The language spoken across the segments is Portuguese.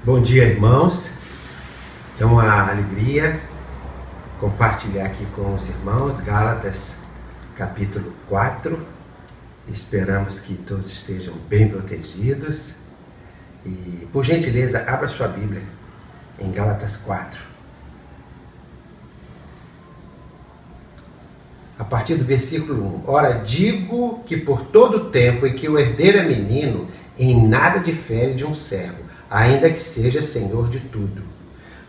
Bom dia, irmãos. É uma alegria compartilhar aqui com os irmãos Gálatas, capítulo 4. Esperamos que todos estejam bem protegidos. E, por gentileza, abra sua Bíblia em Gálatas 4. A partir do versículo 1. Ora, digo que por todo o tempo em que o herdeiro é menino, em nada difere de um servo, ainda que seja senhor de tudo.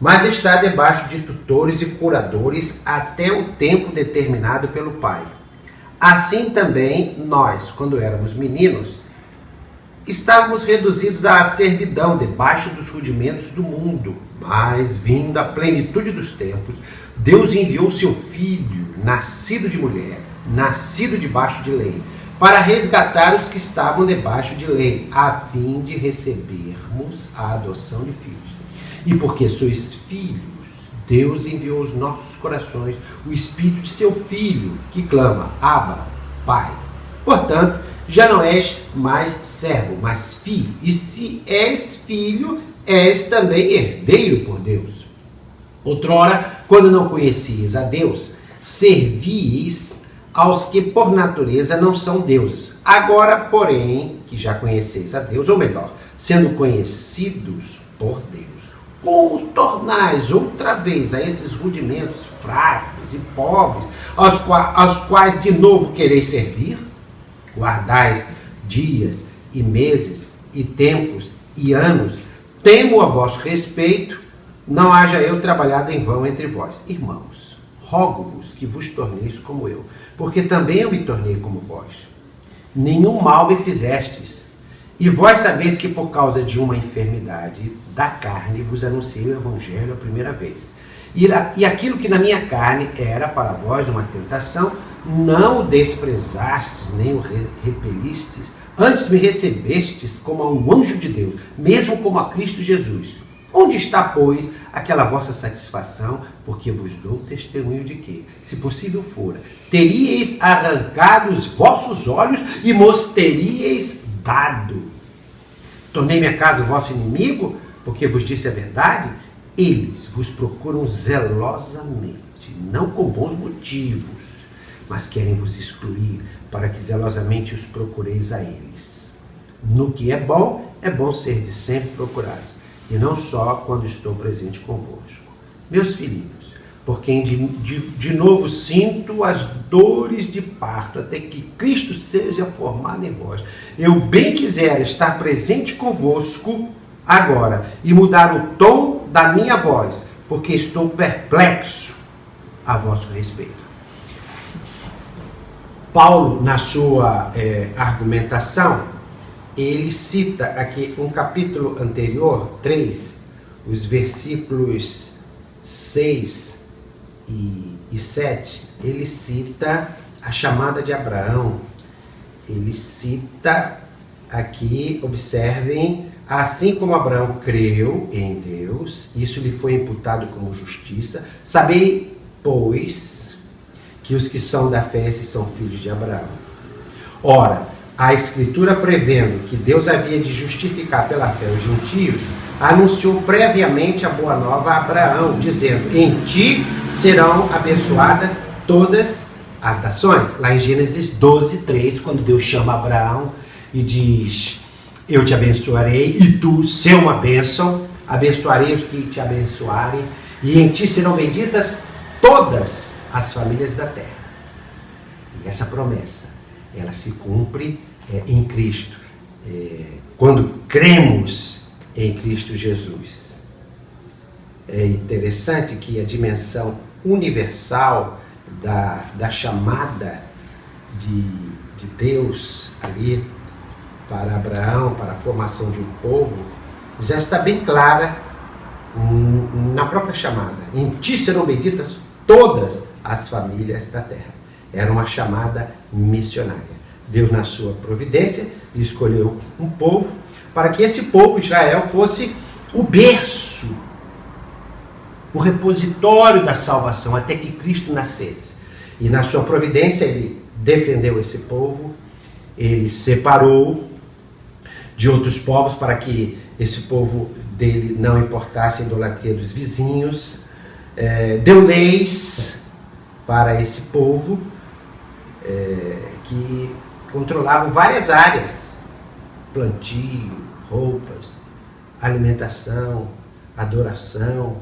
Mas está debaixo de tutores e curadores até o tempo determinado pelo Pai. Assim também nós, quando éramos meninos, estávamos reduzidos à servidão, debaixo dos rudimentos do mundo. Mas, vindo a plenitude dos tempos, Deus enviou seu Filho, nascido de mulher, nascido debaixo de lei, para resgatar os que estavam debaixo de lei, a fim de recebermos a adoção de filhos. E porque sois filhos, Deus enviou aos nossos corações o Espírito de seu Filho, que clama, Abba, Pai. Portanto, já não és mais servo, mas filho. E se és filho, és também herdeiro por Deus. Outrora, quando não conhecias a Deus, servíeis aos que por natureza não são deuses. Agora, porém, que já conheceis a Deus, ou melhor, sendo conhecidos por Deus, como tornais outra vez a esses rudimentos fracos e pobres, aos quais de novo quereis servir? Guardais dias e meses e tempos e anos, temo a vosso respeito, não haja eu trabalhado em vão entre vós. Irmãos, rogo-vos que vos torneis como eu, porque também eu me tornei como vós. Nenhum mal me fizestes, e vós sabeis que por causa de uma enfermidade da carne vos anunciei o Evangelho a primeira vez. E aquilo que na minha carne era para vós uma tentação, não o desprezastes, nem o repelistes, antes me recebestes como a um anjo de Deus, mesmo como a Cristo Jesus. Onde está, pois, aquela vossa satisfação? Porque vos dou testemunho de que, se possível fora, teríeis arrancado os vossos olhos e mos teríeis dado. Tornei minha casa o vosso inimigo, porque vos disse a verdade? Eles vos procuram zelosamente, não com bons motivos, mas querem vos excluir, para que zelosamente os procureis a eles. No que é bom ser de sempre procurados, e não só quando estou presente convosco. Meus filhinhos, por quem de novo sinto as dores de parto, até que Cristo seja formado em vós. Eu bem quisera estar presente convosco agora, e mudar o tom da minha voz, porque estou perplexo a vosso respeito. Paulo, na sua argumentação, ele cita aqui um capítulo anterior, 3, os versículos 6 e 7, ele cita a chamada de Abraão. Ele cita aqui, observem, assim como Abraão creu em Deus, isso lhe foi imputado como justiça. Sabei, pois, que os que são da fé são filhos de Abraão. Ora, a Escritura, prevendo que Deus havia de justificar pela fé os gentios, anunciou previamente a boa nova a Abraão, dizendo, em ti serão abençoadas todas as nações. Lá em Gênesis 12, 3, quando Deus chama Abraão e diz, eu te abençoarei e tu, ser uma bênção, abençoarei os que te abençoarem, e em ti serão benditas todas as famílias da terra. E essa promessa, ela se cumpre em Cristo, quando cremos em Cristo Jesus. É interessante que a dimensão universal da chamada de Deus ali para Abraão, para a formação de um povo, já está bem clara na própria chamada. Em ti serão benditas todas as famílias da terra. Era uma chamada missionária. Deus, na sua providência, escolheu um povo para que esse povo, Israel, fosse o berço, o repositório da salvação, até que Cristo nascesse. E na sua providência, ele defendeu esse povo, ele separou de outros povos para que esse povo dele não importasse a idolatria dos vizinhos, deu leis para esse povo que controlavam várias áreas: plantio, roupas, alimentação, adoração.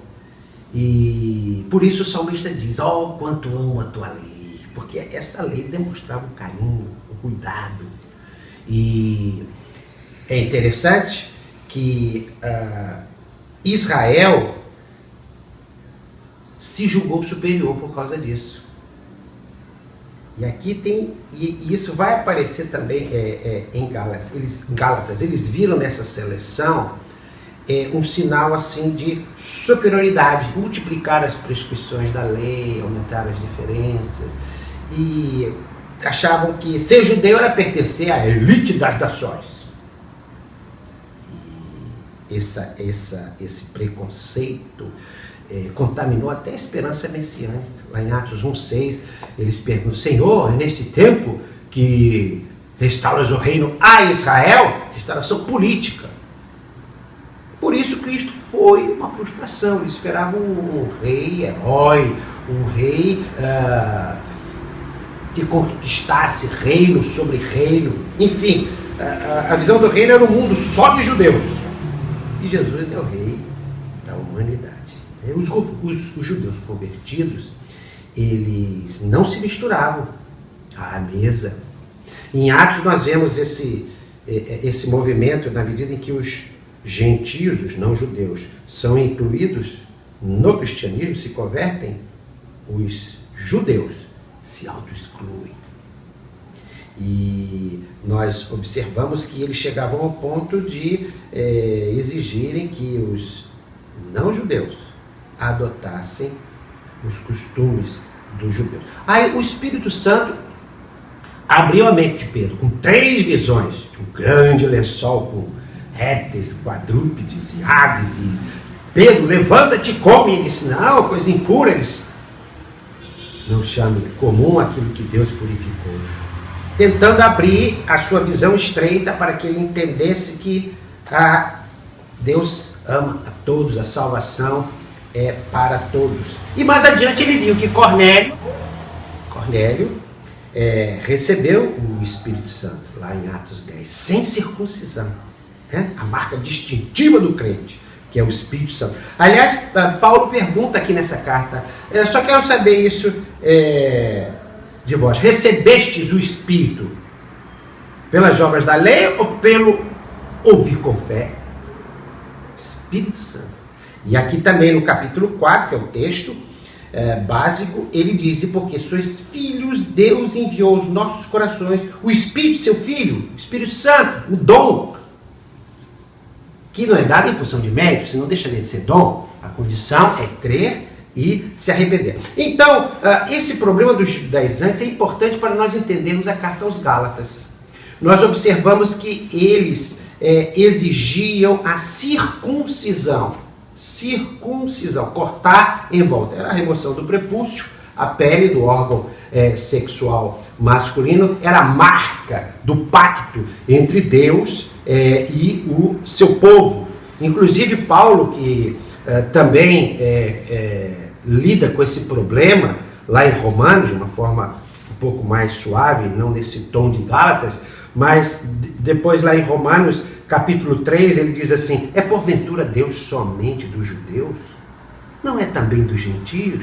E por isso o salmista diz: oh, quanto amo a tua lei, porque essa lei demonstrava o carinho, o cuidado. E é interessante que Israel se julgou superior por causa disso. E aqui tem, e isso vai aparecer também em Gálatas. Eles viram nessa seleção um sinal assim de superioridade, multiplicar as prescrições da lei, aumentar as diferenças, e achavam que ser judeu era pertencer à elite das nações. E esse preconceito contaminou até a esperança messiânica. Lá em Atos 1,6, eles perguntam: Senhor, é neste tempo que restauras o reino a Israel? Restauração política. Por isso Cristo foi uma frustração. Eles esperavam um rei herói, um rei que conquistasse reino sobre reino. Enfim, a visão do reino era um mundo só de judeus. E Jesus é o rei da humanidade. Os judeus convertidos, eles não se misturavam à mesa. Em Atos nós vemos esse movimento na medida em que os gentios, os não-judeus, são incluídos no cristianismo, se convertem, os judeus se auto-excluem. E nós observamos que eles chegavam ao ponto de exigirem que os não-judeus adotassem os costumes dos judeus. Aí o Espírito Santo abriu a mente de Pedro com 3 visões de um grande lençol com répteis, quadrúpedes e aves. E Pedro, levanta-te e come. Ele disse: não, coisa impura. Eles: não chame comum aquilo que Deus purificou. Tentando abrir a sua visão estreita para que ele entendesse que Deus ama a todos, a salvação é para todos. E mais adiante ele viu que Cornélio recebeu o Espírito Santo, lá em Atos 10, sem circuncisão, né? A marca distintiva do crente, que é o Espírito Santo. Aliás, Paulo pergunta aqui nessa carta: só quero saber isso de vós, recebestes o Espírito pelas obras da lei ou pelo ouvir com fé? Espírito Santo. E aqui também no capítulo 4, que é o texto básico, ele diz: e porque sois filhos, Deus enviou aos nossos corações o Espírito, seu Filho, o Espírito Santo, o dom, que não é dado em função de mérito, senão deixaria de ser dom. A condição é crer e se arrepender. Então, esse problema dos judaizantes é importante para nós entendermos a carta aos Gálatas. Nós observamos que eles exigiam a circuncisão, cortar em volta. Era a remoção do prepúcio, a pele do órgão sexual masculino, era a marca do pacto entre Deus e o seu povo. Inclusive Paulo, que também lida com esse problema lá em Romanos, de uma forma um pouco mais suave, não nesse tom de Gálatas, mas depois lá em Romanos capítulo 3, ele diz assim: é porventura Deus somente dos judeus? Não é também dos gentios?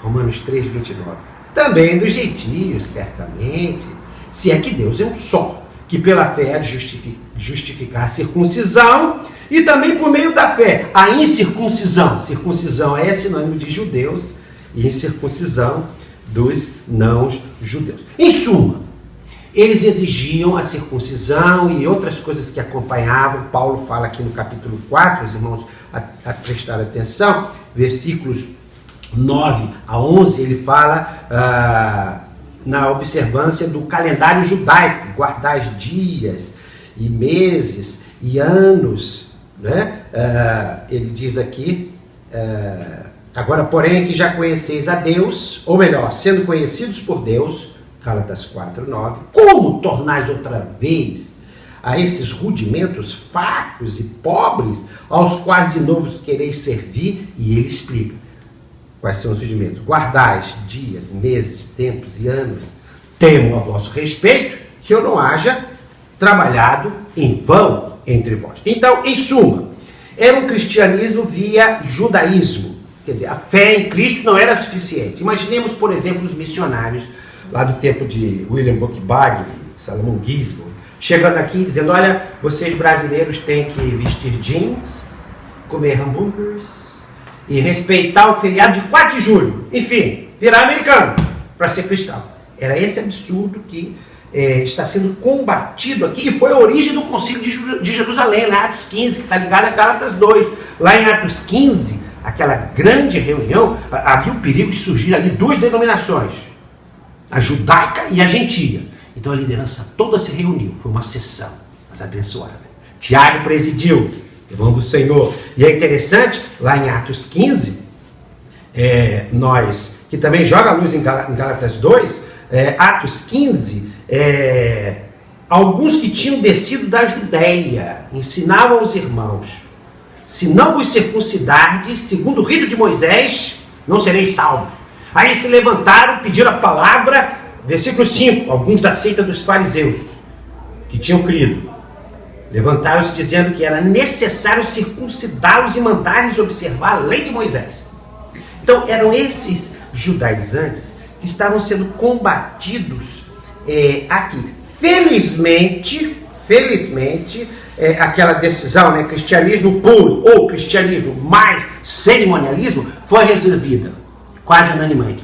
Romanos 3, 29. Também dos gentios, certamente. Se é que Deus é um só, que pela fé há de justificar a circuncisão e também por meio da fé a incircuncisão. Circuncisão é sinônimo de judeus e incircuncisão dos não-judeus. Em suma, eles exigiam a circuncisão e outras coisas que acompanhavam. Paulo fala aqui no capítulo 4, os irmãos a prestar atenção, versículos 9 a 11, ele fala na observância do calendário judaico, guardar dias e meses e anos, né? Ele diz aqui: agora, porém, que já conheceis a Deus, ou melhor, sendo conhecidos por Deus, Gálatas 4, 9, como tornais outra vez a esses rudimentos fracos e pobres, aos quais de novo quereis servir? E ele explica quais são os rudimentos. Guardais dias, meses, tempos e anos. Temo a vosso respeito que eu não haja trabalhado em vão entre vós. Então, em suma, era um cristianismo via judaísmo. Quer dizer, a fé em Cristo não era suficiente. Imaginemos, por exemplo, os missionários lá do tempo de William Buchbach, Salomão Gisborne, chegando aqui e dizendo: olha, vocês brasileiros têm que vestir jeans, comer hambúrgueres e respeitar o feriado de 4 de julho. Enfim, virar americano para ser cristão. Era esse absurdo que está sendo combatido aqui, e foi a origem do Concílio de Jerusalém, lá em Atos 15, que está ligado a Gálatas 2. Lá em Atos 15, aquela grande reunião, havia o perigo de surgir ali 2 denominações, a judaica e a gentia. Então a liderança toda se reuniu, foi uma sessão, mas abençoada. Tiago presidiu, irmão do Senhor. E é interessante, lá em Atos 15, nós, que também joga a luz em Gálatas 2, Atos 15, alguns que tinham descido da Judéia ensinavam aos irmãos: se não vos circuncidardes, segundo o rito de Moisés, não sereis salvos. Aí se levantaram, pediram a palavra, versículo 5, alguns da seita dos fariseus, que tinham crido, levantaram-se dizendo que era necessário circuncidá-los e mandar-lhes observar a lei de Moisés. Então eram esses judaizantes que estavam sendo combatidos aqui. Felizmente, aquela decisão, né, cristianismo puro ou cristianismo mais cerimonialismo, foi resolvida quase unanimemente.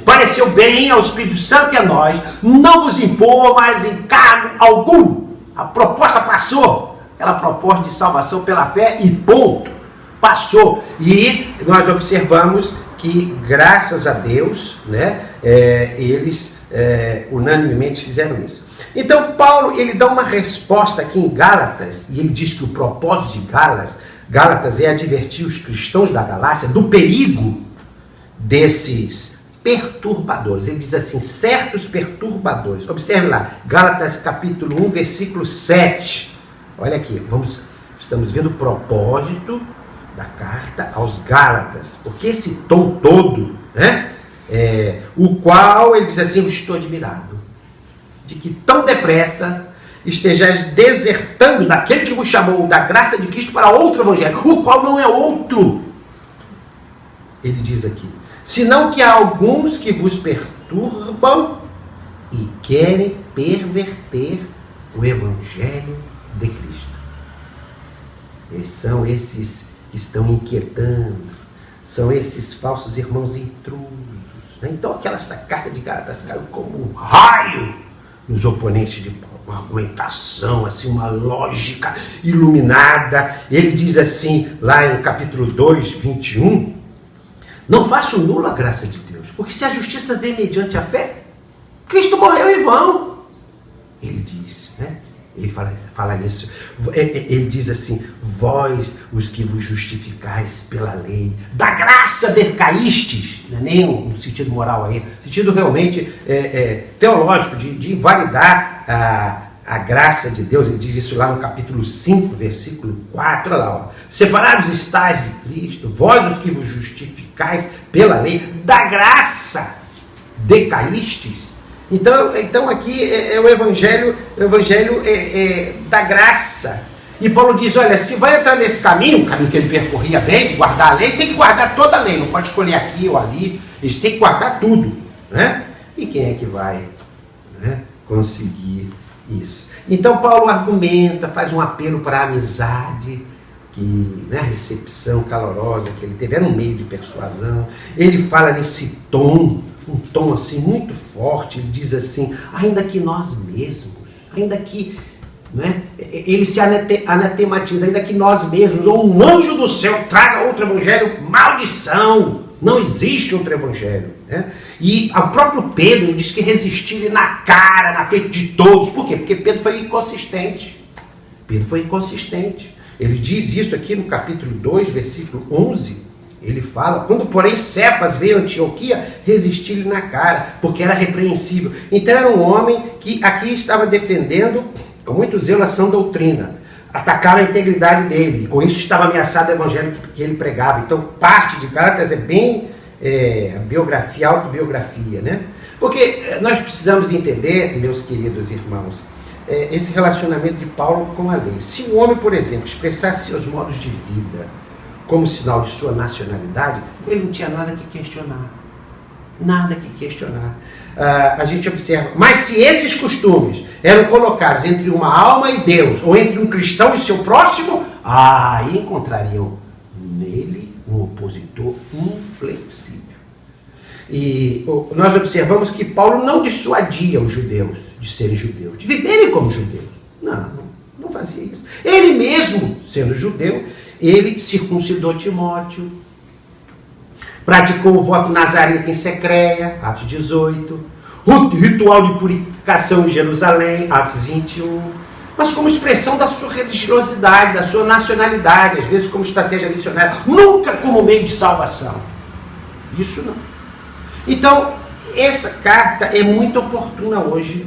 Pareceu bem ao Espírito Santo e a nós não vos impor mais encargo algum. A proposta passou, aquela proposta de salvação pela fé, e ponto, passou. E nós observamos que, graças a Deus, né, eles unanimemente fizeram isso. Então Paulo, ele dá uma resposta aqui em Gálatas, e ele diz que o propósito de Gálatas é advertir os cristãos da Galácia do perigo desses perturbadores. Ele diz assim: certos perturbadores. Observe lá, Gálatas capítulo 1, versículo 7. Olha aqui, estamos vendo o propósito da carta aos Gálatas, porque esse tom todo, né, o qual ele diz assim: eu estou admirado de que tão depressa estejais desertando daquele que vos chamou da graça de Cristo para outro evangelho, o qual não é outro. Ele diz aqui: senão que há alguns que vos perturbam e querem perverter o evangelho de Cristo. E são esses que estão inquietando, são esses falsos irmãos intrusos. Então essa carta de Gálatas caiu como um raio nos oponentes de Paulo, uma argumentação, assim, uma lógica iluminada. Ele diz assim, lá em capítulo 2, 21, não faço nula a graça de Deus, porque se a justiça vem mediante a fé, Cristo morreu em vão. Ele diz, né? Ele fala isso, ele diz assim: vós, os que vos justificais pela lei, da graça decaístes, não é nem no sentido moral aí, no sentido realmente teológico, de invalidar a graça de Deus. Ele diz isso lá no capítulo 5, versículo 4, olha lá, ó. Separados estáis de Cristo, vós os que vos justificais pela lei, da graça decaístes. Então aqui é o evangelho da graça. E Paulo diz: olha, se vai entrar nesse caminho, o caminho que ele percorria bem, de guardar a lei, tem que guardar toda a lei, não pode escolher aqui ou ali, eles têm que guardar tudo, né? E quem é que vai, né, conseguir isso? Então Paulo argumenta, faz um apelo para a amizade, a recepção calorosa que ele teve, era um meio de persuasão. Ele fala nesse tom, um tom assim muito forte. Ele diz assim: ainda que nós mesmos, ainda que, né, ele se anatematiza, ainda que nós mesmos, ou um anjo do céu traga outro evangelho, maldição, não existe outro evangelho, né? E o próprio Pedro diz que resistiu na cara, na frente de todos. Por quê? Porque Pedro foi inconsistente. Ele diz isso aqui no capítulo 2, versículo 11. Ele fala: quando porém Cefas veio a Antioquia, resistiu-lhe na cara, porque era repreensível. Então era um homem que aqui estava defendendo com muito zelo a sã doutrina, atacaram a integridade dele, e com isso estava ameaçado o evangelho que ele pregava. Então, parte de Gálatas é bem biografia, autobiografia, né? Porque nós precisamos entender, meus queridos irmãos, esse relacionamento de Paulo com a lei. Se o homem, por exemplo, expressasse seus modos de vida como sinal de sua nacionalidade, ele não tinha nada que questionar. Nada que questionar. A gente observa, mas se esses costumes eram colocados entre uma alma e Deus, ou entre um cristão e seu próximo, aí encontrariam nele um opositor inflexível. E nós observamos que Paulo não dissuadia os judeus de serem judeus, de viverem como judeus. Não fazia isso. Ele mesmo, sendo judeu, ele circuncidou Timóteo, praticou o voto nazarita em Secreia, Atos 18, ritual de purificação em Jerusalém, Atos 21, mas como expressão da sua religiosidade, da sua nacionalidade, às vezes como estratégia missionária, nunca como meio de salvação. Isso não. Então, essa carta é muito oportuna hoje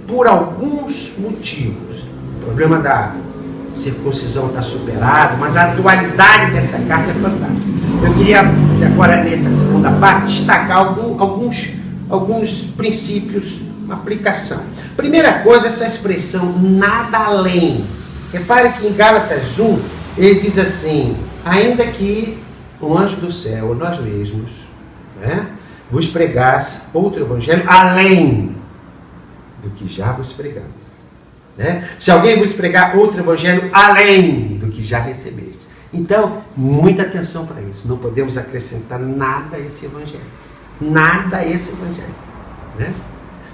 por alguns motivos. O problema da circuncisão está superado, mas a atualidade dessa carta é fantástica. Eu queria, agora nessa segunda parte, destacar alguns princípios, uma aplicação. Primeira coisa, essa expressão nada além. Repare que em Gálatas 1, ele diz assim, ainda que um anjo do céu, nós mesmos, vos pregasse outro evangelho além do que já vos pregamos. Se alguém vos pregar outro evangelho além do que já recebeste. Então, muita atenção para isso. Não podemos acrescentar nada a esse evangelho. Nada a esse evangelho.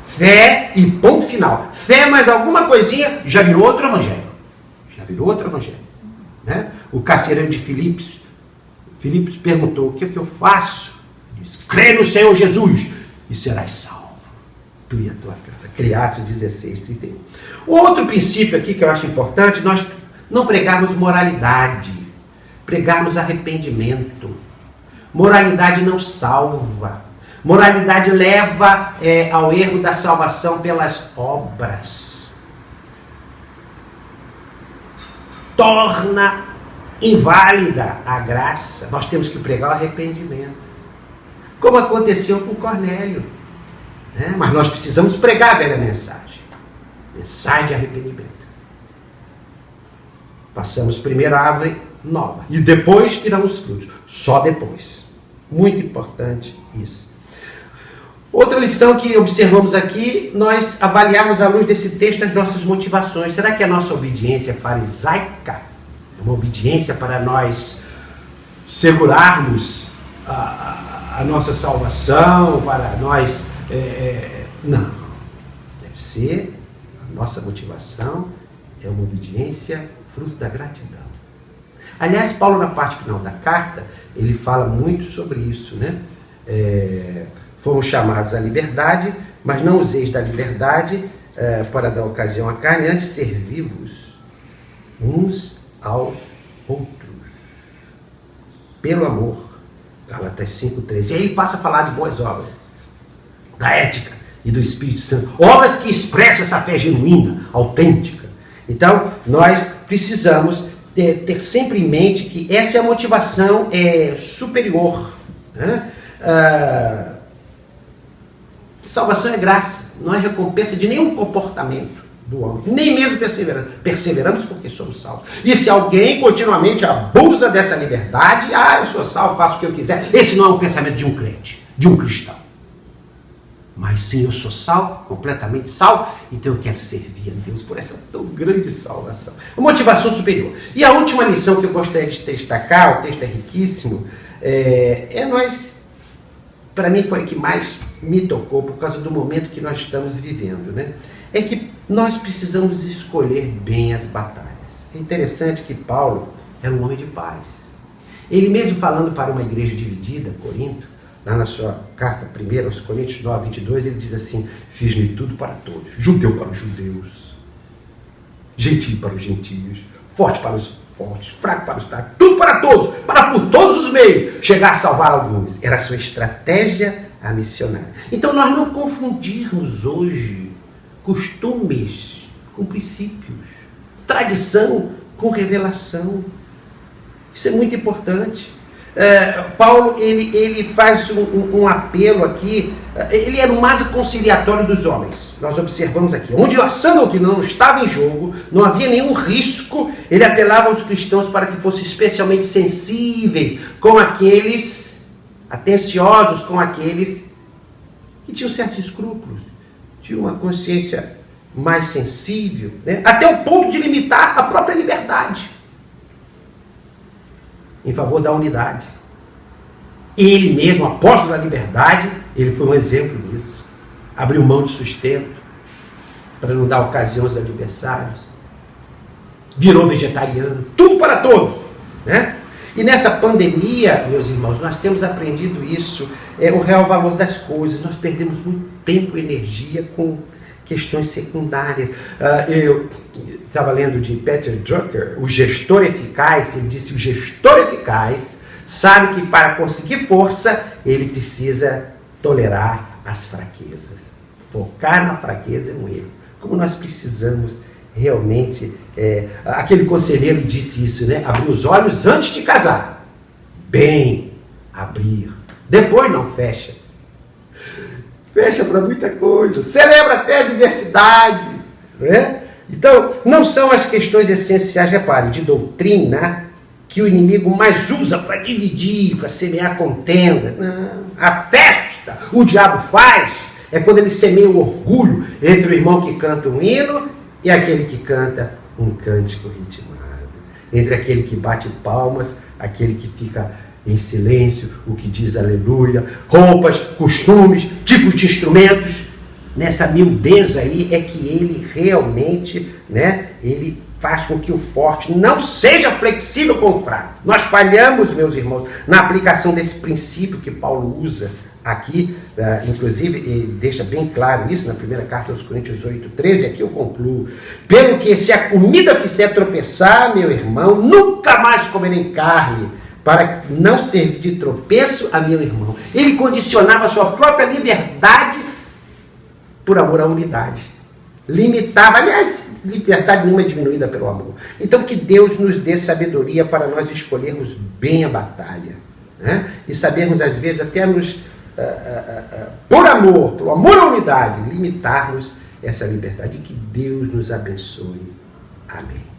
Fé e ponto final. Fé mais alguma coisinha, já virou outro evangelho. Já virou outro evangelho. O carcereiro de Filipos perguntou, o que é que eu faço? Diz, crê no Senhor Jesus e serás salvo. Tu e a tua casa. Atos 16, 31. O outro princípio aqui que eu acho importante, nós não pregarmos moralidade, pregarmos arrependimento. Moralidade não salva. Moralidade leva ao erro da salvação pelas obras. Torna inválida a graça. Nós temos que pregar o arrependimento. Como aconteceu com Cornélio. Mas nós precisamos pregar a velha mensagem. Mensagem de arrependimento. Passamos primeiro a árvore nova. E depois virão os frutos. Só depois. Muito importante isso. Outra lição que observamos aqui, nós avaliarmos à luz desse texto as nossas motivações. Será que a nossa obediência é farisaica? É uma obediência para nós segurarmos a nossa salvação, para nós... Não. Deve ser, a nossa motivação é uma obediência fruto da gratidão. Aliás, Paulo, na parte final da carta, ele fala muito sobre isso, fomos chamados à liberdade, mas não useis da liberdade para dar ocasião à carne, antes servivos uns aos outros. Pelo amor. Gálatas 5:13. E aí ele passa a falar de boas obras, da ética e do Espírito Santo. Obras que expressam essa fé genuína, autêntica. Então, nós precisamos ter sempre em mente que essa é a motivação superior. Salvação é graça, não é recompensa de nenhum comportamento do homem, nem mesmo perseveramos. Perseveramos porque somos salvos. E se alguém continuamente abusa dessa liberdade, eu sou salvo, faço o que eu quiser, esse não é um pensamento de um crente, de um cristão. Mas sim, eu sou salvo, completamente salvo, então eu quero servir a Deus por essa tão grande salvação. A motivação superior. E a última lição que eu gostaria de destacar, o texto é riquíssimo, para mim foi a que mais me tocou por causa do momento que nós estamos vivendo, é que nós precisamos escolher bem as batalhas. É interessante que Paulo era um homem de paz. Ele mesmo falando para uma igreja dividida, Corinto, lá na sua carta 1 aos Coríntios 9, 22, ele diz assim, fiz-me tudo para todos, judeu para os judeus, gentil para os gentios, forte para os fortes, fraco para os fracos, tudo para todos, para por todos os meios, chegar a salvar alguns. Era a sua estratégia a missionária. Então nós não confundirmos hoje costumes com princípios. Tradição com revelação. Isso é muito importante. Paulo, ele faz um apelo aqui, ele era o mais conciliatório dos homens. Nós observamos aqui, onde a sã doutrina não estava em jogo, não havia nenhum risco, ele apelava aos cristãos para que fossem especialmente sensíveis com aqueles, atenciosos com aqueles que tinham certos escrúpulos, tinham uma consciência mais sensível, né? Até o ponto de limitar a própria liberdade em favor da unidade. Ele mesmo, apóstolo da liberdade, ele foi um exemplo disso. Abriu mão de sustento para não dar ocasião aos adversários. Virou vegetariano. Tudo para todos, né? E nessa pandemia, meus irmãos, nós temos aprendido isso, o real valor das coisas. Nós perdemos muito tempo e energia com questões secundárias. Eu estava lendo de Peter Drucker, o gestor eficaz. Ele disse: o gestor eficaz sabe que para conseguir força, ele precisa tolerar as fraquezas. Focar na fraqueza é um erro. Como nós precisamos realmente... aquele conselheiro disse isso, né? Abrir os olhos antes de casar. Bem, abrir. Depois não fecha. Fecha para muita coisa. Celebra até a diversidade. Né? Então, não são as questões essenciais, repare, de doutrina que o inimigo mais usa para dividir, para semear contendas. Não. A festa o diabo faz é quando ele semeia o orgulho entre o irmão que canta um hino e aquele que canta um cântico ritmado. Entre aquele que bate palmas, aquele que fica em silêncio, o que diz aleluia, roupas, costumes, tipos de instrumentos. Nessa miudeza aí é que ele realmente, né, ele faz com que o forte não seja flexível com o fraco. Nós falhamos, meus irmãos, na aplicação desse princípio que Paulo usa aqui, inclusive, ele deixa bem claro isso na primeira carta aos Coríntios 8:13, aqui eu concluo. Pelo que se a comida fizer tropeçar, meu irmão, nunca mais comerei carne, para não servir de tropeço a meu irmão. Ele condicionava a sua própria liberdade por amor à unidade. Limitava, aliás, liberdade nenhuma é diminuída pelo amor. Então que Deus nos dê sabedoria para nós escolhermos bem a batalha, né? E sabermos às vezes até nos, por amor à unidade, limitarmos essa liberdade. E que Deus nos abençoe. Amém.